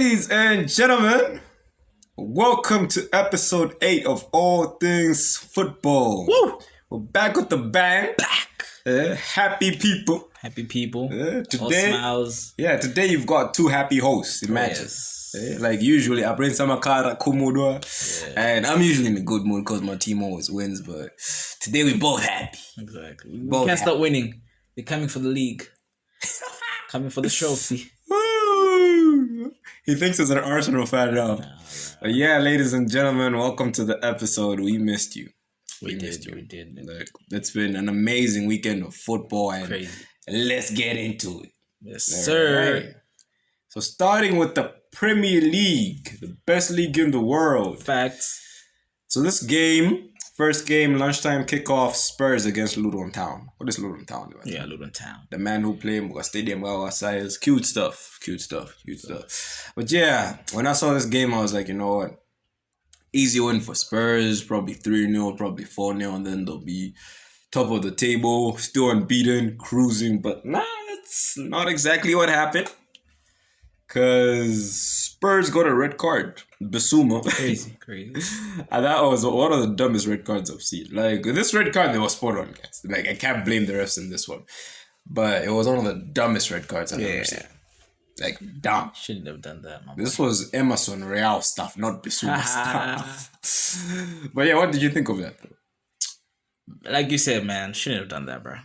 Ladies and gentlemen, welcome to episode 8 of All Things Football. Woo! We're back with the bang. Happy people. Happy people. Today, all smiles. Yeah, today you've got two happy hosts. Imagine. Yes. Like usually, I bring Samakara Kumudwa, and I'm usually in a good mood because my team always wins. But today we're both happy. Exactly. We can't stop winning. We're coming for the league. Coming for the trophy. Woo! He thinks he's an Arsenal fan now. But yeah, ladies and gentlemen, welcome to the episode. We missed you. We did. Like, it's been an amazing weekend of football, and Crazy. let's get into it. Yes, sir. Right. So starting with the Premier League, the best league in the world. Facts. So this game, first game, lunchtime kickoff, Spurs against Luton Town. What is Luton Town? Yeah, Luton Town. The man who played in Stadium size. Cute stuff. But yeah, when I saw this game, I was like, you know what? Easy win for Spurs, probably 3-0, probably 4-0, and then they'll be top of the table, still unbeaten, cruising. But nah, that's not exactly what happened. Because Spurs got a red card. Basuma. Crazy. And that was one of the dumbest red cards I've seen. Like, this red card, they were spot on, guys. Like, I can't blame the refs in this one. But it was one of the dumbest red cards I've ever seen. Like, dumb. Shouldn't have done that, man. This was Emerson Real stuff, not Basuma stuff. But yeah, what did you think of that, though? Like you said, man, shouldn't have done that, bro.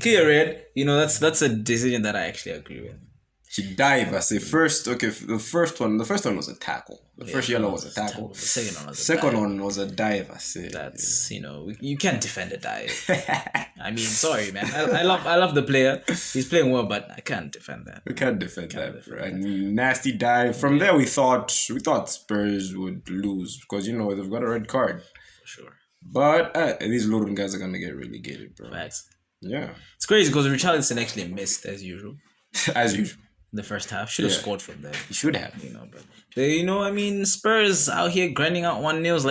Clear red. You know, that's a decision that I actually agree with. She dive. I say the first one was a tackle. The first yellow was a tackle. The second one was a Second dive. one was a dive. I say That's, you know, you can't defend a dive. I mean, sorry, man. I love the player. He's playing well, but I can't defend that. We can't defend that. And nasty dive. From there, we thought Spurs would lose because, you know, they've got a red card. For sure. But these Luton guys are gonna get relegated, bro. Facts. Yeah. It's crazy because Richarlison actually missed as usual. As usual. The first half. Should have scored from there. He should have. You know, but I mean, Spurs out here grinding out 1-0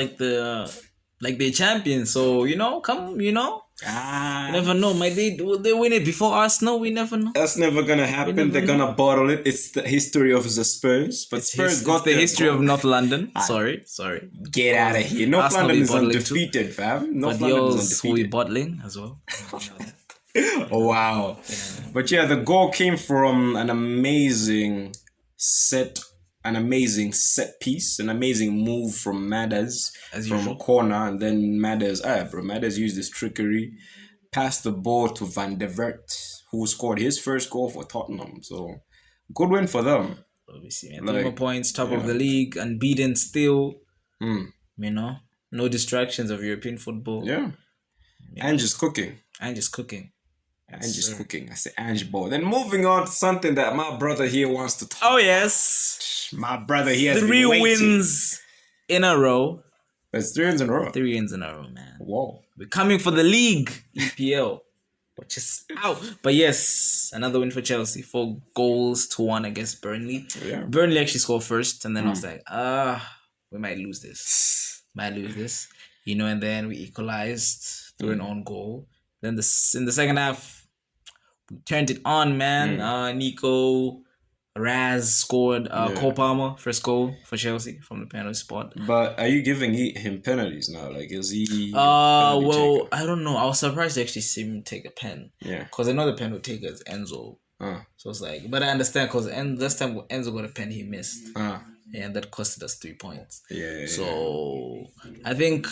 like they're champions. So, you know, you never know. Will they win it before Arsenal? We never know. That's never gonna happen. They're gonna bottle it. It's the history of the Spurs. But Spurs got the history of North London. Sorry. Get out of here. North London is undefeated, fam. North London is undefeated. Will be bottling as well. Oh, wow. But yeah, the goal came from an amazing set piece, an amazing move from Madders from a corner, and then Madders used his trickery, passed the ball to Van der Vert, who scored his first goal for Tottenham. So good win for them. Obviously, man. 3 more points, top of the league, unbeaten still. You know, no distractions of European football. Yeah. And just cooking. I say Ange Ball. Then moving on to something that my brother here wants to talk. Oh yes, my brother here has 3 been wins in a row. It's 3 wins in a row. 3 wins in a row, man. Whoa. We're coming for the league, EPL, which is out. But yes, another win for Chelsea. 4 goals to 1 against Burnley. Yeah. Burnley actually scored first, and then I was like, we might lose this. You know, and then we equalized through an own goal. Then in the second half, we turned it on, man. Nico Raz scored Cole Palmer, first goal for Chelsea from the penalty spot. But are you giving him penalties now? Like, is he... well, I don't know. I was surprised to actually see him take a pen. Yeah. Because I know the penalty taker is Enzo. So it's like... But I understand because last time Enzo got a pen, he missed. And that costed us 3 points. Yeah. So, I think...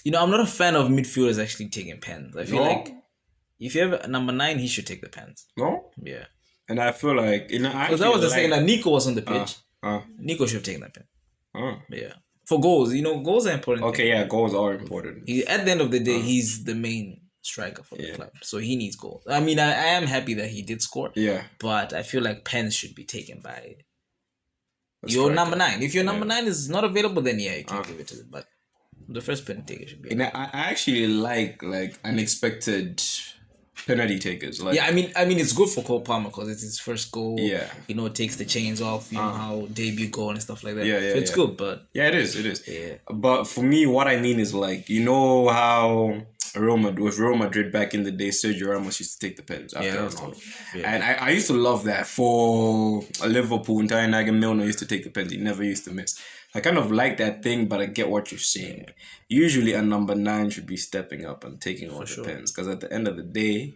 you know, I'm not a fan of midfielders actually taking pens. I feel like if you have a number 9, he should take the pens. No? Yeah. And I feel like... Because that was the second that Nico was on the pitch. Nico should have taken that pen. Yeah. For goals. You know, goals are important. Okay, yeah, goals are important. At the end of the day, he's the main striker for the club. So he needs goals. I mean, I am happy that he did score. Yeah. But I feel like pens should be taken by your number 9. If your number 9 is not available, then you can give it to them. But the first penalty taker should be. And I actually like unexpected penalty takers. Like, yeah, I mean it's good for Cole Palmer because it's his first goal. Yeah. You know, it takes the chains off, you know, how debut goal and stuff like that. Yeah, so it's good, but... Yeah, it is. Yeah. But for me, what I mean is, like, you know how Real Madrid back in the day, Sergio Ramos used to take the pens after Ronaldo. Yeah. And I used to love that. For Liverpool, entire Milner used to take the pens. He never used to miss. I kind of like that thing, but I get what you're saying. Usually a number 9 should be stepping up and taking all the pens. Because at the end of the day,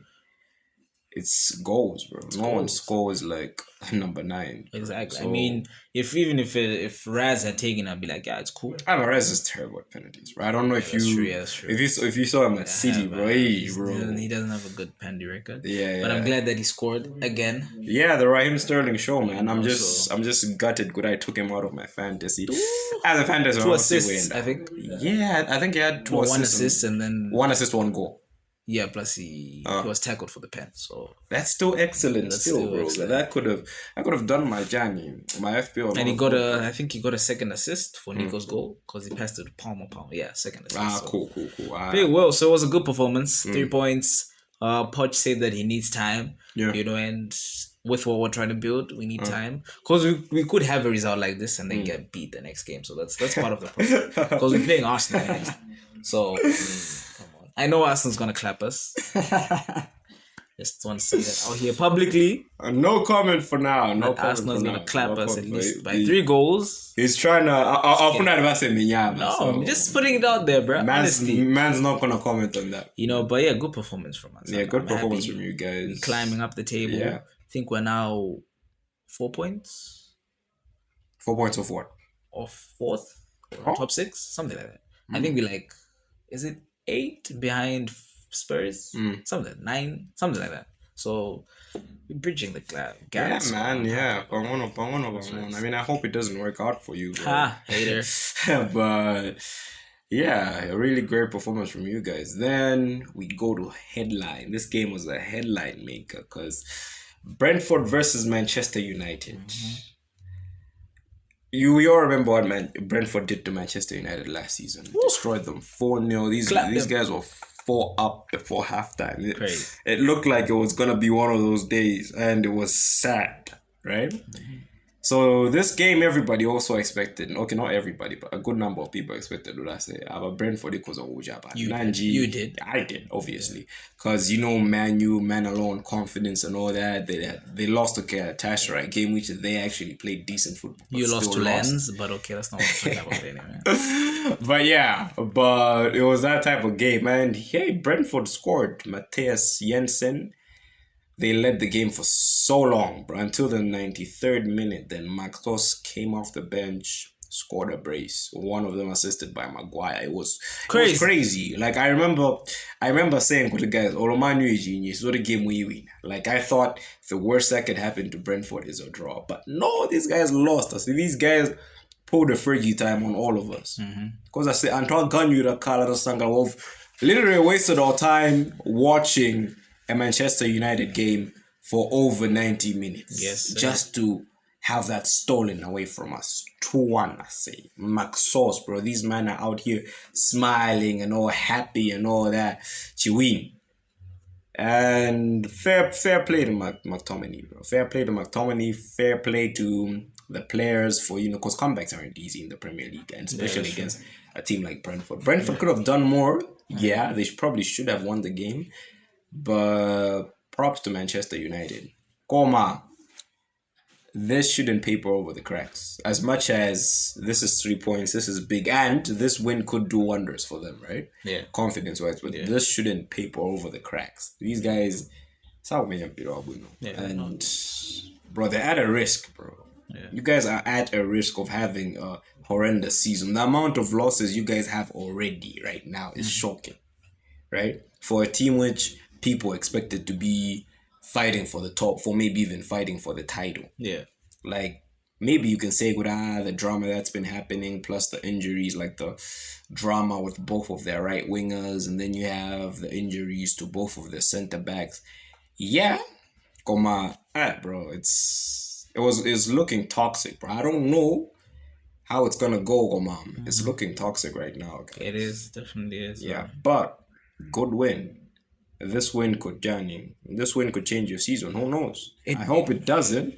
it's goals, bro. No one scores like number 9. Exactly. So, I mean, if Raz had taken, I'd be like, yeah, it's cool. I mean, Raz is terrible at penalties, bro. I don't know if you if you saw him at City, bro. He doesn't have a good penalty record. Yeah. But I'm glad that he scored again. Yeah, the Raheem Sterling show, man. I'm just gutted. Good, I took him out of my fantasy. As a fantasy, 2 assists, I think. Yeah, I think he had 2 assists. 1 assist and then 1 assist, 1 goal. Yeah, plus he was tackled for the pen, so that's still excellent. That's still bro. Excellent. I could have done my journey, my FPL. And I think he got a second assist for Nico's goal because he passed it to Palmer. Yeah, second assist. Cool. Very well. So it was a good performance. 3 points. Poch said that he needs time. Yeah. And with what we're trying to build, we need time because we could have a result like this and then get beat the next game. So that's part of the problem because we're playing Arsenal next. So. I know Arsenal's gonna clap us. Just want to say that out here publicly. No comment for now. No comment. Arsenal's gonna clap us at least by 3 goals. He's trying to. I'll put that in the No, I'm just putting it out there, bro. Man's not gonna comment on that. But yeah, good performance from us. Yeah, good performance from you guys. Climbing up the table. Yeah. I think we're now 4 points. 4 points or 4? Or 4th? Or top 6? Something like that. I think is it 8 behind Spurs? Something like 9, something like that. So we're bridging the gap. Yeah, man. Yeah. I mean, I hope it doesn't work out for you, bro. Hater. But yeah, a really great performance from you guys. Then we go to headline. This game was a headline maker because Brentford versus Manchester United. You all remember what Brentford did to Manchester United last season. Destroyed them 4-0. These guys were 4 up before halftime. It looked like it was going to be one of those days, and it was sad, right? So this game, everybody also expected. Okay, not everybody, but a good number of people expected. Would I say? But Brentford because of Ujaba. You did. I did, obviously, because Man U, man alone, confidence and all that. They lost to Galatasaray, a game which they actually played decent football. You lost to Lens, but okay, that's not what we're talking about anyway. But it was that type of game, and hey, Brentford scored. Matthias Jensen. They led the game for so long, bro, until the 93rd minute. Then Marcos came off the bench, scored a brace. One of them assisted by Maguire. It was crazy. Like I remember saying to the guys, "Olomanu is genius. What a game we win." Like I thought the worst that could happen to Brentford is a draw, but no, these guys lost us. These guys pulled a Fergie time on all of us. Because I say Antoine Ganyura, Carlos Sangalov, literally wasted our time watching a Manchester United game for over 90 minutes. Yes, just to have that stolen away from us. 2-1, I say. Maxos, bro. These men are out here smiling and all happy and all that. Chiwin. And fair play to McTominay, bro. Fair play to McTominay. Fair play to the players for, because comebacks aren't easy in the Premier League, and especially against a team like Brentford. Brentford could have done more. Yeah, they probably should have won the game. But props to Manchester United. This shouldn't paper over the cracks. As much as this is 3 points, this is big, and this win could do wonders for them, right? Yeah. Confidence-wise, but this shouldn't paper over the cracks. These guys, and bro, they're at a risk, bro. Yeah. You guys are at a risk of having a horrendous season. The amount of losses you guys have already right now is shocking, right? For a team which people expected to be fighting for the top, for maybe even fighting for the title. Yeah. Like, maybe you can say, the drama that's been happening, plus the injuries, like the drama with both of their right wingers, and then you have the injuries to both of their center backs. Yeah. Bro, it's looking toxic, bro. I don't know how it's gonna go, It's looking toxic right now. Guys. It is, definitely is. Yeah, but good win. This win could change your season. Who knows? I hope it doesn't.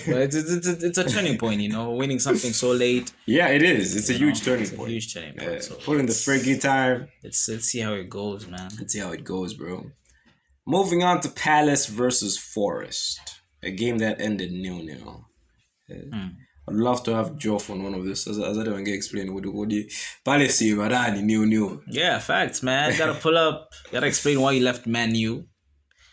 But it's a turning point, winning something so late. Yeah, it is. It's a huge turning point. Huge turning point. So pulling the freaky time. Let's see how it goes, man. Let's see how it goes, bro. Moving on to Palace versus Forest, a game that ended 0-0. I'd love to have Joff on one of this, as I don't get explained what the Palace Varani 0-0. Yeah, facts, man. Gotta pull up. Gotta explain why you left Man U.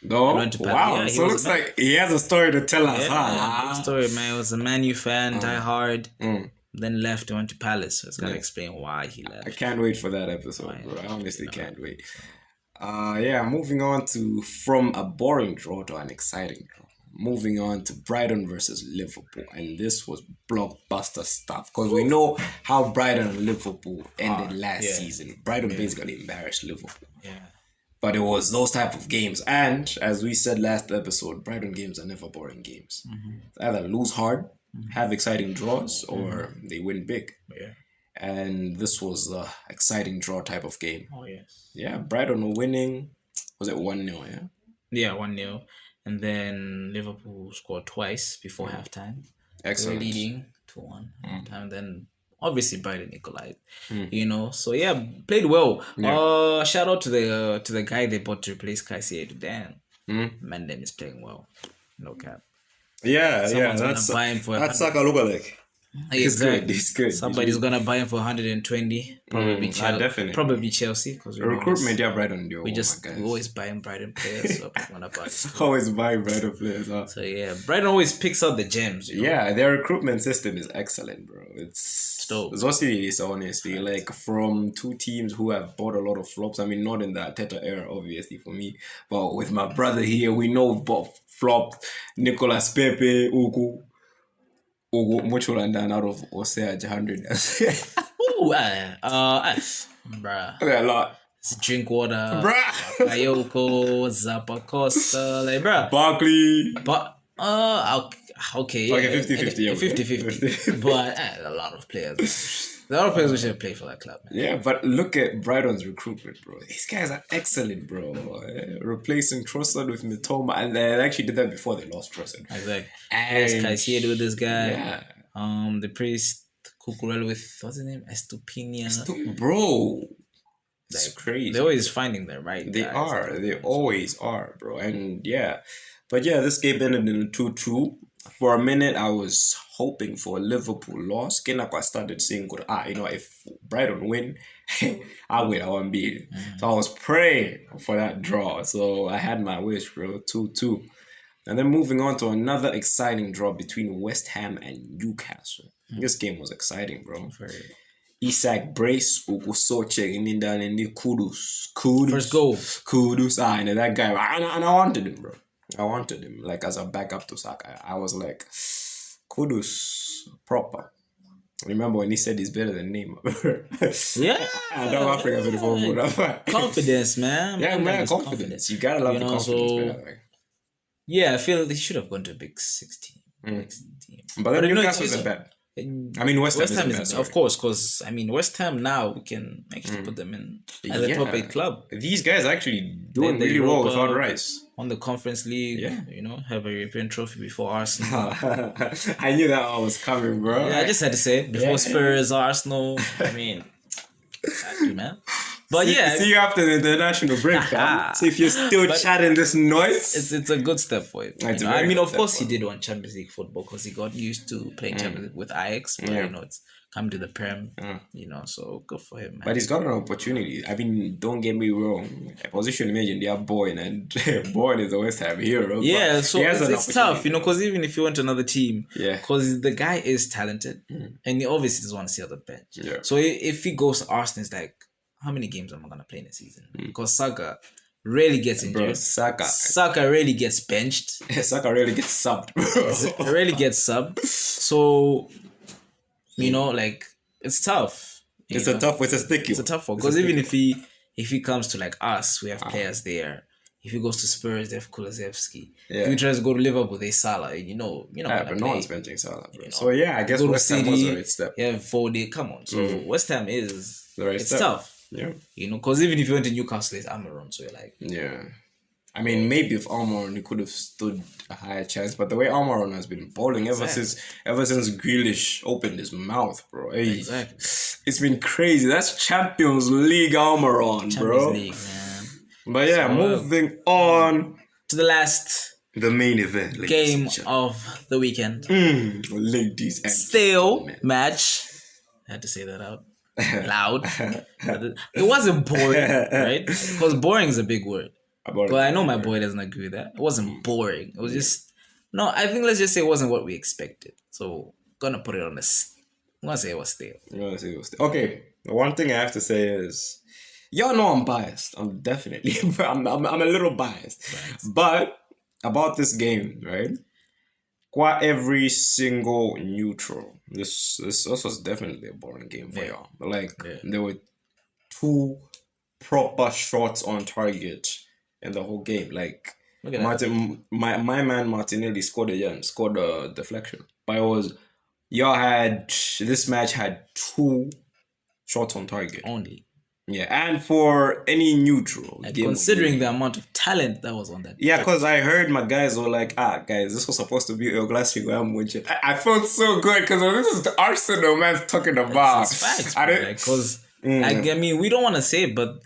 No, wow. So it looks like he has a story to tell us, huh? Story, man. He was a Man U fan, die hard. Then left and went to Palace. So it's gotta explain why he left. I can't wait for that episode, bro. I honestly can't wait. Moving on to from a boring draw to an exciting draw. Moving on to Brighton versus Liverpool, and this was blockbuster stuff because we know how Brighton and Liverpool ended last season. Brighton basically embarrassed Liverpool. Yeah. But it was those type of games. And as we said last episode, Brighton games are never boring games. Either lose hard, have exciting draws, or they win big. Yeah. And this was the exciting draw type of game. Oh, yes. Yeah, Brighton winning. Was it 1-0, yeah? Yeah, 1-0. And then Liverpool scored twice before halftime. Excellent. They were leading 2-1 halftime. Then obviously Brighton equalized. So yeah, played well. Yeah. Shout out to the guy they bought to replace Caicedo. Damn, man, them is playing well. No cap. Yeah, Someone's gonna buy him for that's Saka lookalike. Exactly. He's good. Somebody's gonna buy him for 120. Probably Chelsea. Definitely. Probably Chelsea because recruitment. Yeah, Brighton do. We always buying Brighton players. So always buying Brighton players. Huh? So yeah, Brighton always picks out the gems. Yeah, their recruitment system is excellent, bro. It's honestly like from two teams who have bought a lot of flops. I mean, not in the Arteta era, obviously for me, but with my brother here, we know we've bought flopped Nicolas Pepe, Ugu Mucholandan out of Osage 100. Bruh. A lot. It's drink water. Bruh. Ayoko, Zappacosta, like bruh. Barkley. But okay. Okay, 50-50. 50-50. But a lot of players. A lot of players who should play for that club, man. Yeah, but look at Brighton's recruitment, bro. These guys are excellent, bro. Replacing Trossard with Mitoma, and they actually did that before they lost Trossard. Exactly. As Caicedo with this guy. Yeah. The priest Cucurella with what's his name? Estupiñán. Bro. That's crazy. They're always finding their right. They are. They always are, bro. And yeah. But yeah, this game ended in a 2-2. For a minute, I was hoping for a Liverpool loss. I started saying, if Brighton win, I won't beat. So I was praying for that draw. So I had my wish, bro. 2-2. And then moving on to another exciting draw between West Ham and Newcastle. This game was exciting, bro. Isak Brace, Ukusoche, and Kudus. First goal. Kudus. And that guy. And I wanted him, bro. I wanted him like as a backup to Saka. I was like, Kudus proper. Remember when he said he's better than Neymar? Yeah. I don't Africa for the football. Confidence, man. Yeah, man, confidence. You gotta love the confidence. Yeah, I feel he should have gone to a big 16. But then Newcastle isn't bad. I mean, West Ham is of course, because West Ham now we can actually put them in as a top 8 club. These guys are actually doing really well without Rice. On the Conference League, have a European trophy before Arsenal. I knew that one was coming, bro. Yeah, I just had to say it before Spurs, Arsenal. I mean, exactly, man. But see you after the international break, fam. So if you're still chatting this noise, it's a good step for him. I mean, of course, he did want Champions League football because he got used to playing Champions League with Ajax. But it's come to the Prem. So good for him, man. But he's got an opportunity. I mean, don't get me wrong. Position imagine they are Boyne, and Boyne is a West Ham hero. Yeah, so it's tough, because even if you want another team, because the guy is talented, and he obviously doesn't want to see on the bench. Yeah. So if he goes to Arsenal, it's like, how many games am I gonna play in a season? Because Saka rarely gets injured. Bro, Saka rarely gets benched. Saka rarely gets subbed. Rarely gets subbed. So it's tough. It's a tough one. Because even if he comes to like us, we have players there. If he goes to Spurs, they have Kulusevski. If he tries to go to Liverpool, they Salah. But no one's benching Salah. So yeah, I guess West Ham was the right step. Yeah, 4-day. Come on. So West Ham is the right step. Tough. Yeah. Because even if you went to Newcastle, it's Amaron. So you're like, I mean, maybe if Almiron, he could have stood a higher chance. But the way Almiron has been bowling ever since Grealish opened his mouth, bro. Hey, Exactly. it's been crazy. That's Champions League Almiron, bro. Champions League, man. But yeah, moving on to the last main event, game of the weekend. Ladies and Stale match. I had to say that out loud. It wasn't boring, right? Because boring is a big word. But I know my boy doesn't agree with that. It wasn't boring. It was just I think let's just say it wasn't what we expected. So gonna put it on this. I'm gonna say it was stale. Okay. One thing I have to say is, y'all know I'm biased. I'm definitely I'm a little biased. Right. But about this game, right? Quite every single neutral. This was definitely a boring game for y'all. Like there were 2 proper shots on target in the whole game. Like my man Martinelli scored a deflection. But it was this match had 2 shots on target only. Yeah, and for any neutral, considering the amount of talent that was on that. Yeah, because I heard my guys were like, guys, this was supposed to be El Clasico. I'm watching. I felt so good because this is the Arsenal man's talking about. It's facts, because I mean, we don't want to say it, but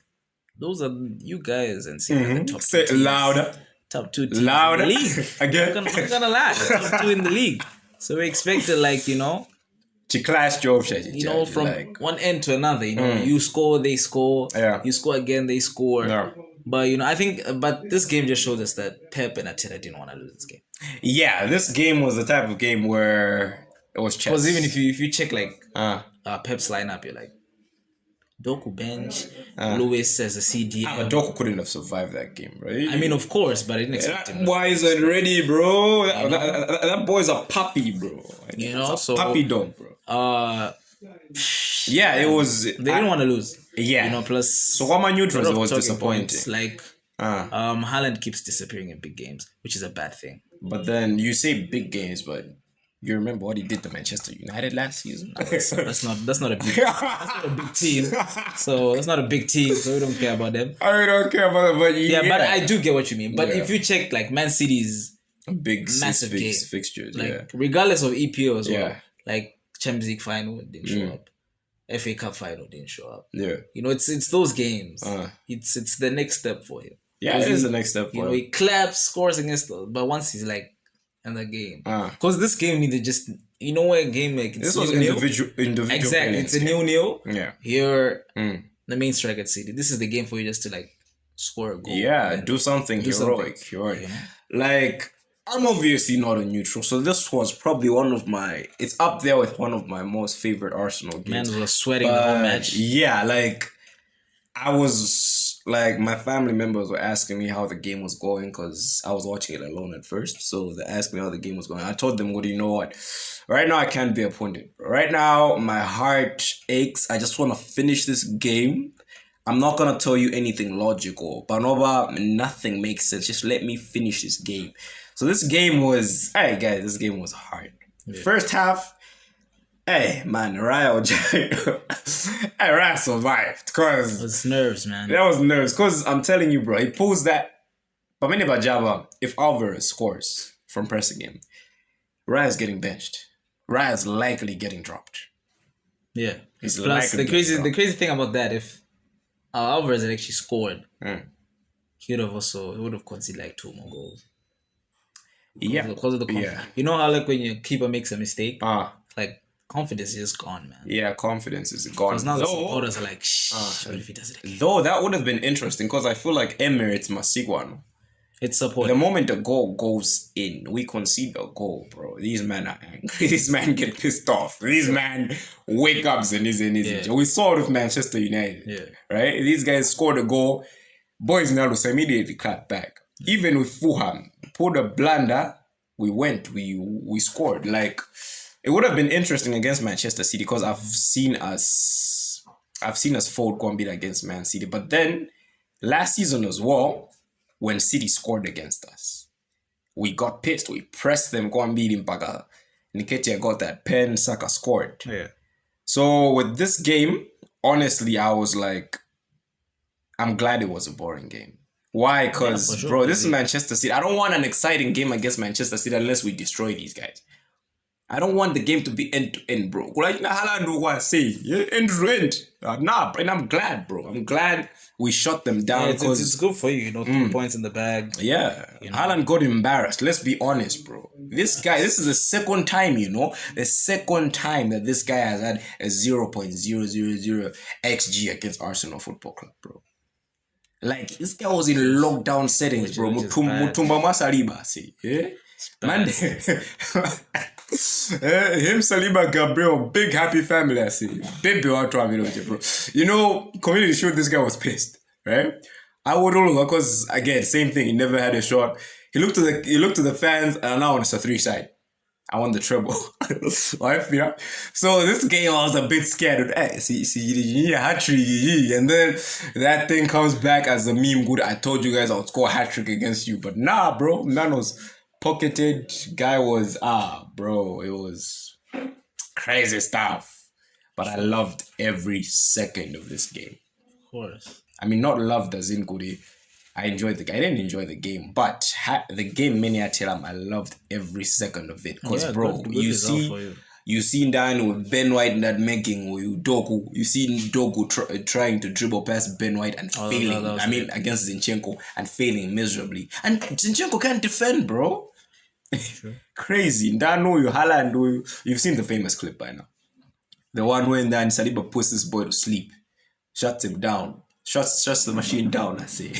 those are you guys and see the top 2 say teams. Louder. Top 2 teams louder. in the league. Again. I'm not gonna lie. Top 2 in the league. So we expected to clash job, from one end to another, you score, they score, you score again, they score. Yeah. But I think, this game just showed us that Pep and Arteta didn't want to lose this game. Yeah, this game was the type of game where it was chess. Because even if you check Pep's lineup, you're like Doku bench, Lewis as a CDM. Doku couldn't have survived that game, right? I mean, of course, but I didn't expect him. Why is it ready, bro? That boy's a puppy, bro. So puppy dog, bro. Yeah, it was. They didn't want to lose. Yeah. Plus. So what my neutrals, it was disappointing. Haaland keeps disappearing in big games, which is a bad thing. But then you say big games, but you remember what he did to Manchester United last season? That's not a big team. So that's not a big team. So we don't care about them. I don't care about them, but but I do get what you mean. But if you check Man City's big massive game fixtures, regardless of EPO as well, Champions League final didn't show up. FA Cup final didn't show up. Yeah. It's those games. It's the next step for him. Yeah, it is the next step for him. He claps, scores against us, but once he's in the game. Because this game needed just a game this was individual exactly. It's a 0-0. Yeah. Here the main strike at City. This is the game for you just to score a goal. Yeah, do something heroic. I'm obviously not a neutral, so this was probably it's up there with one of my most favorite Arsenal games. Man was sweating the whole match. Yeah, I was my family members were asking me how the game was going because I was watching it alone at first. So they asked me how the game was going. I told them, you know what? Right now I can't be a pundit. Right now my heart aches. I just want to finish this game. I'm not gonna tell you anything logical, but nothing makes sense. Just let me finish this game. So this game was, this game was hard. Yeah. First half, Raya survived because it was nerves, man. That was nerves because I'm telling you, bro, he pulls that. But many Bajava, if Alvarez scores from pressing him, Raya's getting benched. Raya's likely getting dropped. Yeah. Plus the crazy thing about that, if Alvarez had actually scored, he would have conceded 2 more goals. Because of the confidence. You know how when your keeper makes a mistake, confidence is just gone, man. Yeah, confidence is gone. Because now the supporters are like, what if he does it again? Though that would have been interesting because I feel like Emirates Masigwan. It's support. The moment the goal goes in, we concede a goal, bro. These men are angry. These men get pissed off. These men wake up and we saw it with Manchester United. Yeah. Right? These guys scored a goal. Boys now immediately clap back. Even with Fulham, pulled a blunder, we scored. It would have been interesting against Manchester City because I've seen us fold Kwambit against Man City. But then last season as well, when City scored against us, we got pissed. We pressed them, Kwambit in Paga. Nketiah got that pen, Saka scored. Yeah. So with this game, honestly, I was I'm glad it was a boring game. Why? Because, for sure, bro, this is easy. Manchester City. I don't want an exciting game against Manchester City unless we destroy these guys. I don't want the game to be end to end, bro. Like, Haaland will want to say, yeah, end to end. Nah, and I'm glad, bro. I'm glad we shut them down because it's good for you, 3 points in the bag. yeah, Haaland got embarrassed. Let's be honest, bro. This guy, this is the second time, the second time that this guy has had a 0.000 XG against Arsenal Football Club, bro. Like, this guy was in lockdown settings, bro. Mutumba Masaliba, see. Yeah? Man, him, Saliba, Gabriel, big happy family, I see. Baby, what bro. Community showed this guy was pissed, right? I would all because again, same thing. He never had a shot. He looked to the fans, and now it's a 3-side. I won the treble. So this game, I was a bit scared. You need a hat-trick. And then that thing comes back as a meme. Good, I told you guys I would score a hat-trick against you. But nah, bro. Man was pocketed. Guy was, bro. It was crazy stuff. But I loved every second of this game. Of course. I mean, not loved as in good. I enjoyed the game. I didn't enjoy the game, but the game many a tell I loved every second of it. Because, bro, good you see down with Ben White in that making with Doku. You see Doku trying to dribble past Ben White and failing. Against Zinchenko and failing miserably. And Zinchenko can't defend, bro. Sure. Crazy. And I know you, Haaland, you've seen the famous clip by now. The one when then Saliba puts this boy to sleep, shuts him down. Shuts the machine down, I say.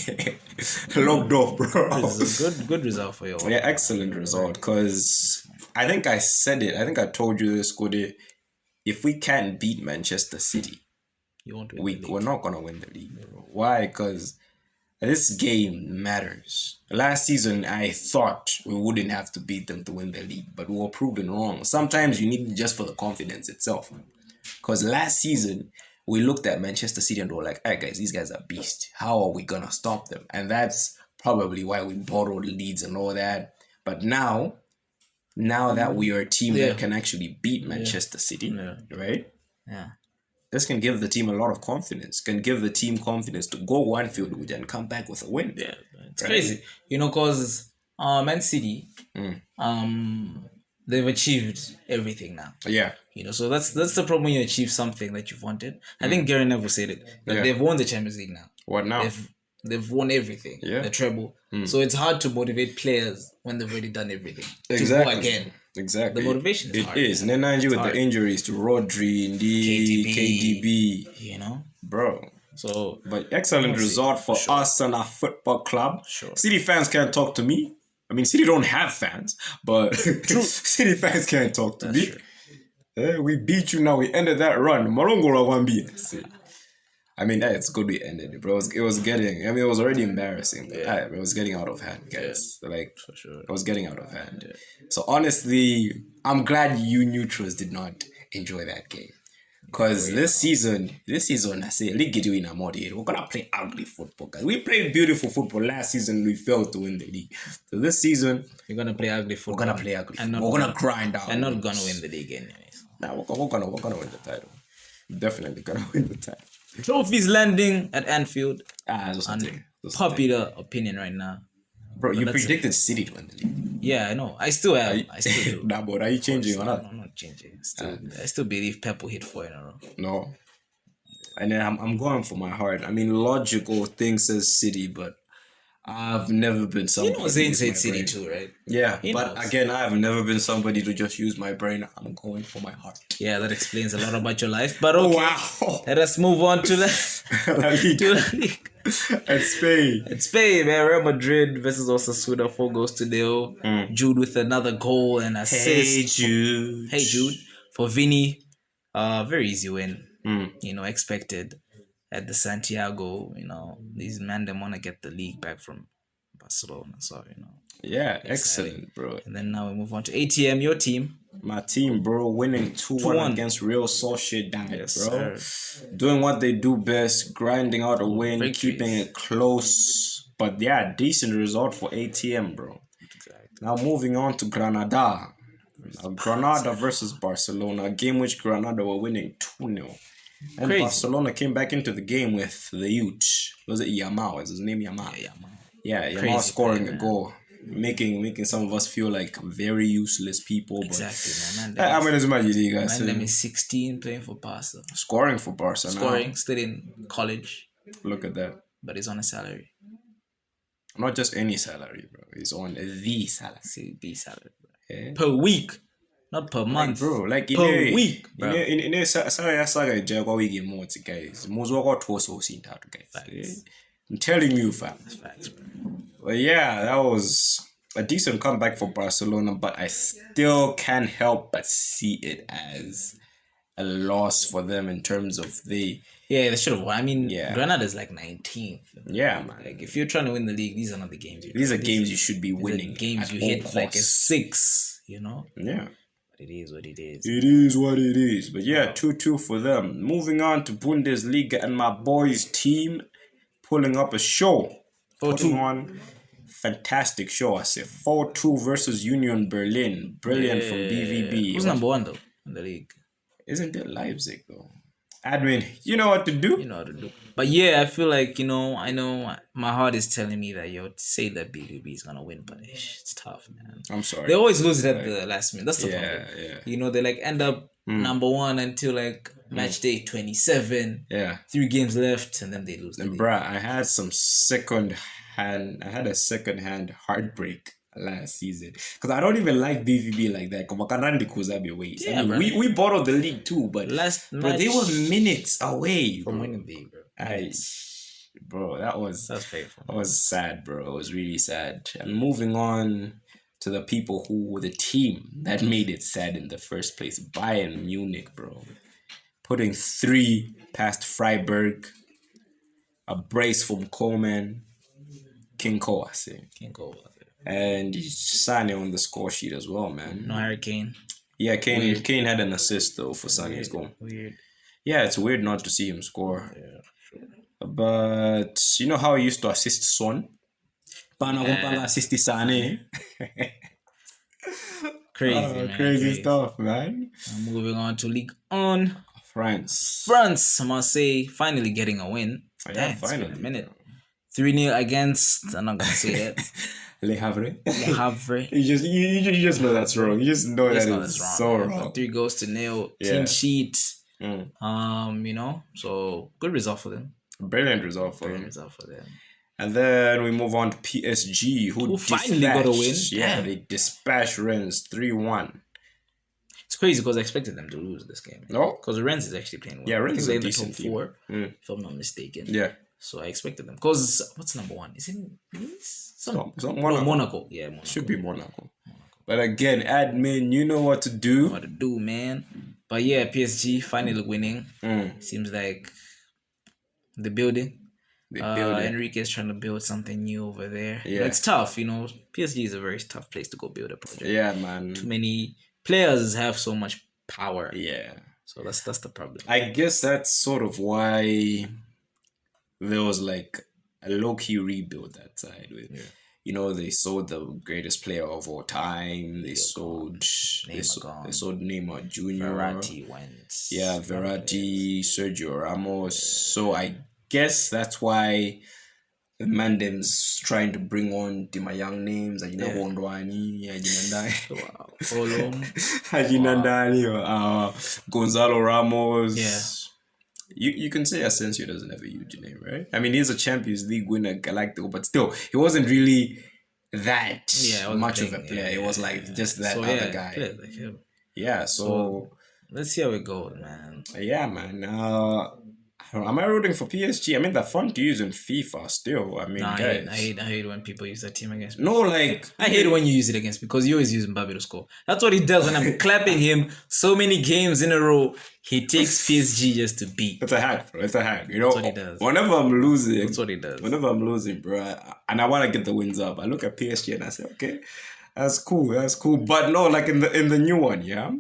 Locked off, bro. It's a good result for you. Yeah, excellent result. Because I think I said it. I think I told you this, Cody. If we can't beat Manchester City, we're not going to win the league, bro. Why? Because this game matters. Last season, I thought we wouldn't have to beat them to win the league, but we were proven wrong. Sometimes you need it just for the confidence itself. Because last season, we looked at Manchester City and we were like, hey guys, these guys are beasts. How are we going to stop them? And that's probably why we borrowed leads and all that. But now that we are a team that can actually beat Manchester City, right? Yeah. This can give the team a lot of confidence. Can give the team confidence to go Anfield with and come back with a win. Yeah, it's crazy. Because Man City, they've achieved everything now. Yeah. So that's the problem when you achieve something that you've wanted. I think Gary Neville said it. That they've won the Champions League now. What now? They've won everything. Yeah. The treble. So it's hard to motivate players when they've already done everything. Exactly. To go again. Exactly. The motivation is hard. It is. And then with the injuries to Rodri, KDB. Bro. So, but excellent result for us and our football club. Sure. City fans can't talk to me. I mean, City don't have fans, but City fans can't talk to me. We beat you now. We ended that run. I mean, it's good we ended it, bro. It was already embarrassing. But it was getting out of hand, guys. Yeah. For sure. It was getting out of hand. Yeah. So, honestly, I'm glad you neutrals did not enjoy that game. Because this season, I say, we're going to play ugly football, guys. We played beautiful football last season. We failed to win the league. So this season, we're going to play ugly football. We're going to play ugly football. We're going to grind out. And not going to win the league anyways. Nah, we're going to win the title. Definitely going to win the title. Trophies landing at Anfield. That's popular opinion right now. Bro, you predicted City to win the league. Yeah, I know. I still am. I still do. Nah, but are you changing or not? I'm not changing. I still believe Pep will hit 4 in a row. No. And then I'm going for my heart. I mean, logical thing says City, but I've never been somebody. Zayn said City too, right? Yeah, again, I've never been somebody to just use my brain. I'm going for my heart. Yeah, that explains a lot about your life. But okay, wow. Let us move on to the league. At Spain, man. Real Madrid versus Osasuna, 4-0. Jude with another goal and assist. Hey Jude. For Vini, very easy win. Expected. At the Santiago, these men, they want to get the league back from Barcelona. So, Yeah, excellent, bro. And then now we move on to ATM, your team. My team, bro, winning 2-1 against Real Sociedad, bro. Sir. Doing what they do best, grinding out a win, keeping it close. But yeah, decent result for ATM, bro. Exactly. Now moving on to Granada. Granada versus Barcelona, a game which Granada were winning 2-0. And Barcelona came back into the game with the youth. Was it Yamal? Is his name Yamal? Yeah, Yamal. Yeah, Yamal Crazy scoring play, a man. goal, making some of us feel like very useless people. Exactly, man. But I mean, it's my Liga. Man, let me 16 playing for Barca. Scoring for Barca Scoring, now. still in college. Look at that. But he's on a salary. Not just any salary, bro. He's on the salary. See, the salary, bro. Yeah. Per week. Not per month. Bro, like per week, bro. In salary saga jago wiki more guys. Muzo got torso seen that guys. I'm telling you, fam. That's facts, bro. But yeah, that was a decent comeback for Barcelona, but I still can't help but see it as a loss for them in terms of they should have won. I mean, Granada's like 19th. Yeah, man. Like if you're trying to win the league, these are not the games. These are games you should be winning. Games you hit costs. Like a 6, you know. Yeah. But it is what it is. It is what it is. But yeah, 2-2 for them. Moving on to Bundesliga and my boys' team pulling up a show. 4-2 on. Fantastic show, I say. 4-2 versus Union Berlin. Brilliant from BVB. Who's number 1 though in the league? Isn't it Leipzig though? Admin, you know what to do. You know what to do. But yeah, I feel like, I know my heart is telling me that, say that BVB is going to win, but it's tough, man. I'm sorry. They always lose it at the last minute. That's the problem. Yeah. They like end up number 1 until like match day 27. Yeah. 3 games left, and then they lose. And bruh, I had a second-hand heartbreak last season because I don't even like BVB like that. Yeah, I mean, we bottled the league too, but they were minutes away from winning the league, bro. That's painful. That was sad, bro. It was really sad. And moving on to the people who were the team that made it sad in the first place, Bayern Munich, bro, putting 3 past Freiburg, a brace from Coleman, King Ko, I say. And Sane on the score sheet as well, man. No Harry Kane. Yeah, Kane had an assist though for Sane's goal. Weird. Yeah, it's weird not to see him score. Yeah, sure. But you know how he used to assist Son? Assist Sane. Crazy, man. Crazy stuff, man. Moving on to Ligue 1. France, I must say, finally getting a win. Yeah, finally. A minute. 3-0 against, I'm not going to say that. Le Havre. You just know that's wrong. You just know that it's so wrong. 3 goals to nil. Clean sheet. So good result for them. Brilliant result for them. them. And then we move on to PSG, who finally got a win. Yeah, they dispatched Rennes 3-1. It's crazy because I expected them to lose this game. No? Because Rennes is actually playing well. Yeah, Rennes is in the top 4, if I'm not mistaken. Yeah. So I expected them. Because what's number 1? Is it Nice? Monaco. Yeah, Monaco. Should be Monaco. But again, admin, you know what to do. What to do, man. But yeah, PSG finally winning. Seems like the building. Enrique is trying to build something new over there. Yeah. But it's tough, PSG is a very tough place to go build a project. Yeah, man. Too many players have so much power. Yeah. So that's the problem. I guess that's sort of why there was like a low-key rebuild that side with they sold the greatest player of all time. They sold Neymar Jr. Verratti went. Yeah, Verratti, Sergio Ramos. So I guess that's why the Mandem's trying to bring on my young names, Gonzalo Ramos. Yeah. You can say Asensio doesn't have a huge name, right? I mean, he's a Champions League winner, Galactico, but still, he wasn't really that much of a player. It was like just that other guy. Like him. Yeah, so let's see how it goes, man. Yeah, man. Am I rooting for PSG? I mean, they're fun to use in FIFA still. I mean, guys. I hate when people use that team against me. No, like... I hate when you use it against me because you always use Mbappe to score. That's what he does when I'm clapping him so many games in a row. He takes PSG just to beat. It's a hack, bro. It's a hack. That's what he does. Whenever I'm losing... That's what he does. Whenever I'm losing, bro, and I want to get the wins up, I look at PSG and I say, okay, that's cool. But no, like in the new one, yeah?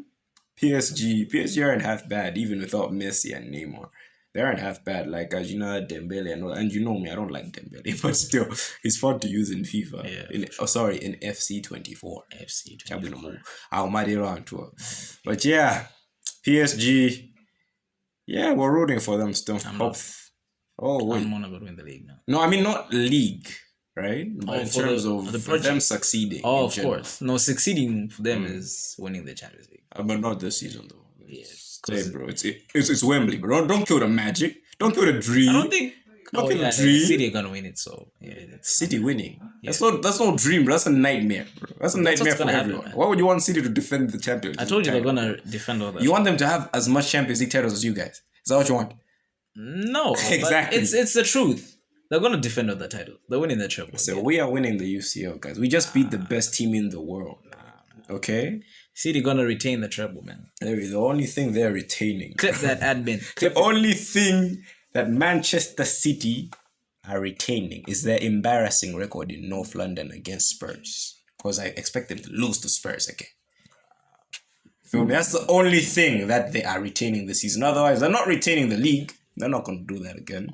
PSG aren't half bad, even without Messi and Neymar. They aren't half bad. Like Dembele and you know me, I don't like Dembele, but still, he's fun to use in FIFA. Yeah, in FC24. FC24. But yeah, PSG. Yeah, we're rooting for them still. I'm not going to win the league now. No, I mean not league. right? But in for terms the of project. them succeeding. Oh, in of general. course. No, succeeding for them is winning the Champions League. But not this season though. Yeah, Say, bro, it's Wembley, bro. Don't kill the magic. Don't kill the dream. I don't think. Don't Oh kill yeah, the dream. City are gonna win it. So yeah, it's City winning. Yeah. That's no dream, bro. That's a nightmare, bro. That's a That's nightmare what's for gonna everyone. happen, man. Why would you want City to defend the Champions League I told you they're title? gonna defend all that. You want them to have as much Champions League titles as you guys. Is that what you want? No, Exactly. But it's the truth. They're gonna defend all the title. They're winning the treble. So we are winning the UCL, guys. We just beat the best team in the world. Okay? City gonna retain the treble, man. The only thing they're retaining. Clip that admin. The only thing that Manchester City are retaining is their embarrassing record in North London against Spurs. Because I expect them to lose to Spurs again. Feel me? That's the only thing that they are retaining this season. Otherwise, they're not retaining the league. They're not going to do that again.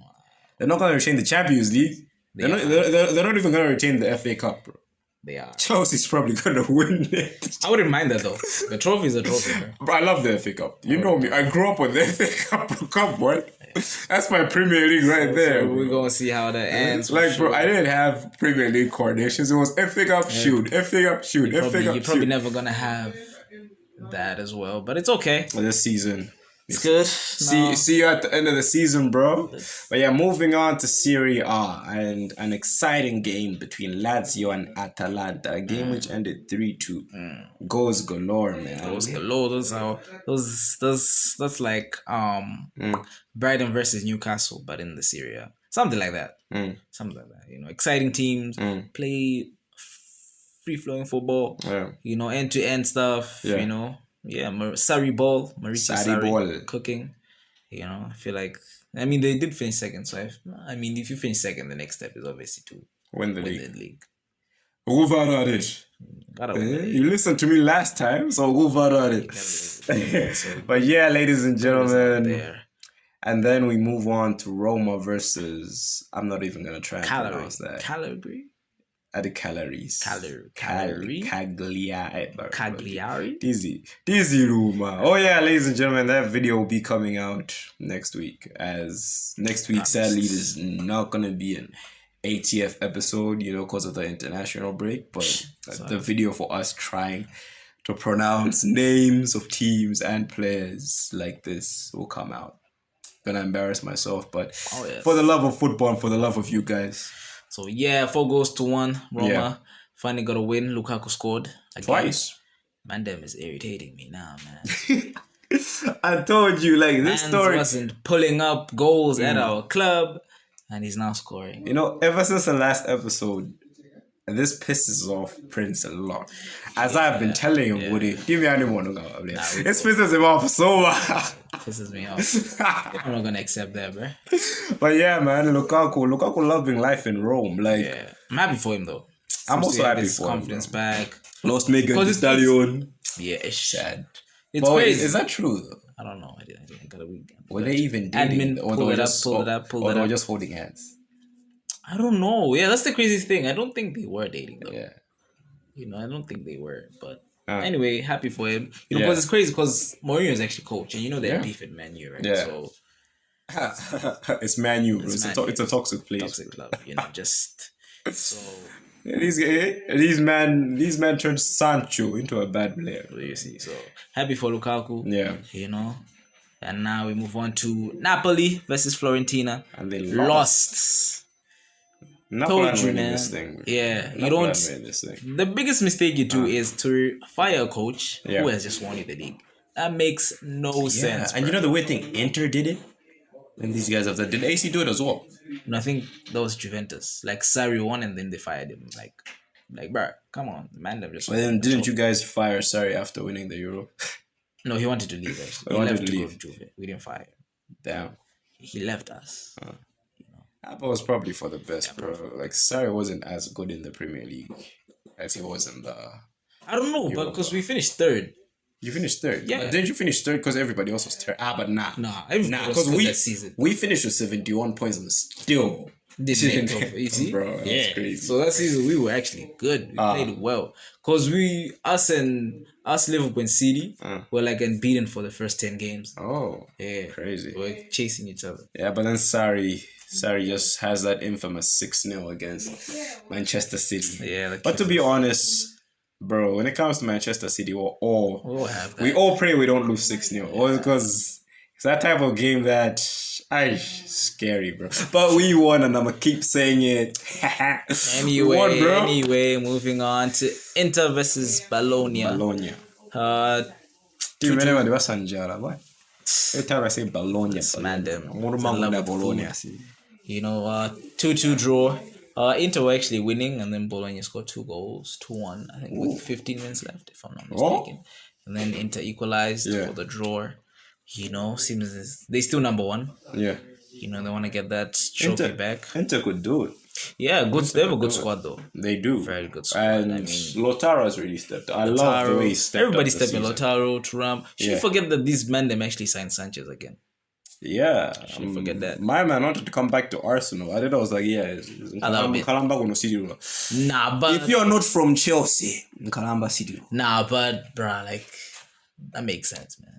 They're not going to retain the Champions League. They're not even going to retain the FA Cup, bro. They are. Chelsea's probably going to win it. I wouldn't mind that though. The trophy is a trophy, bro. Bro, I love the FA Cup. You know me. I grew up with the FA Cup, boy. That's my Premier League right there. So we're going to see how that ends. Like, bro, I didn't have Premier League coordinations. It was FA Cup, shoot. FA Cup, shoot. FA Cup, You're probably never going to have that as well. But it's okay. This season. It's good. See you at the end of the season, bro. But yeah, moving on to Serie A and an exciting game between Lazio and Atalanta. A game which ended 3-2. Goals galore, man. Goals galore. That's like Brighton versus Newcastle, but in the Serie A. Something like that. Something like that. You know, exciting teams play free flowing football. Yeah. You know, end to end stuff. Yeah. You know. Yeah, Sarri ball, Mauricio Sarri ball. cooking. You know, I feel like they did finish second. So if you finish second, the next step is obviously to win the league. league. Gotta win the league. You listened to me last time, so But yeah, ladies and gentlemen, and then we move on to Roma versus. I'm not even gonna try and pronounce that. At the calories. Cagliari. Dizzy Roma. Oh yeah, ladies and gentlemen, that video will be coming out next week. As next week, sadly, is not gonna be an ATF episode, you know, because of the international break. But the video for us trying to pronounce names of teams and players like this will come out. Gonna embarrass myself, but for the love of football and for the love of you guys. So yeah, 4-1. Roma finally got a win. Lukaku scored again. Twice. Man, them is irritating me now, man. I told you, like, this story wasn't pulling up goals at our club, and he's now scoring. You know, ever since the last episode, this pisses off Prince a lot. As I've been telling him, Woody, give me any more. This pisses him off so much. Pisses me off. I'm not gonna accept that, bro. But yeah, man, Lukaku loving life in Rome. Like, I'm happy for him though. I'm also happy for him. Confidence back. Lost Megan Thee Stallion. Yeah, it's sad. It's crazy. Is that true though? I don't know. I didn't got a week. Were they even dating? Admin, pull it up. Or they were just holding hands? I don't know. Yeah, that's the craziest thing. I don't think they were dating though. Yeah. You know, I don't think they were. But anyway, happy for him. You know, because it's crazy because Mourinho is actually coach, and you know they're beef at Man U, right? Yeah. So it's Man U, bro. It's a toxic place. Toxic club. You know, just so. Yeah, these men turned Sancho into a bad player. You see, so happy for Lukaku. Yeah. You know. And now we move on to Napoli versus Fiorentina. And they lost. Told you, man. This thing. Yeah, you don't. The biggest mistake you do is to fire a coach who has just won you the league. That makes no sense. And you know the weird thing, Inter did it. And these guys have that. Did AC do it as well? No, I think that was Juventus. Like Sarri won and then they fired him. Like, bro, come on, man. Just. Well, then didn't you guys fire Sarri after winning the Euro? No, he wanted to leave. Actually. He wanted to leave. Juve. We didn't fire him. Damn. He left us. That was probably for the best, bro. Like, Sarri wasn't as good in the Premier League as he was in the. I don't know, but because we finished third. You finished third? Yeah. But didn't you finish third because everybody else was third? But nah. Because we finished with 71 points and still didn't make it. See? Bro, that's crazy. So that season we were actually good. We played well. Because us Liverpool and City were like unbeaten for the first 10 games. Oh. Yeah. Crazy. We were chasing each other. Yeah, but then Sarri Sarri just has that infamous 6-0 against Manchester City. Yeah, But to be honest, bro, when it comes to Manchester City, we'll have that. we all pray we don't lose 6-0. Or because it's that type of game that scary, bro. But we won, and I'ma keep saying it. Anyway, moving on to Inter versus Bologna. Bologna. Two, Team anyway, they were Sanjara, boy. Every time I say Bologna, man, them. Bologna. 2-2 draw. Inter were actually winning, and then Bologna scored 2 goals, 2-1. I think with 15 minutes left, if I'm not mistaken. And then Inter equalized for the draw. Seems they still number 1. Yeah. They want to get that trophy back. Inter could do it. Yeah, good. They have a good squad though. They do. Very good squad. And Lautaro has really stepped up. I love the way he stepped Everybody up stepped in. Lautaro, Thuram. Should forget that these men them actually signed Sanchez again. Yeah. Should forget that. My man wanted to come back to Arsenal. I was like, Kalamba gonna City. Nah, but if you're not from Chelsea, Kalamba City. Nah, but bruh, like that makes sense, man.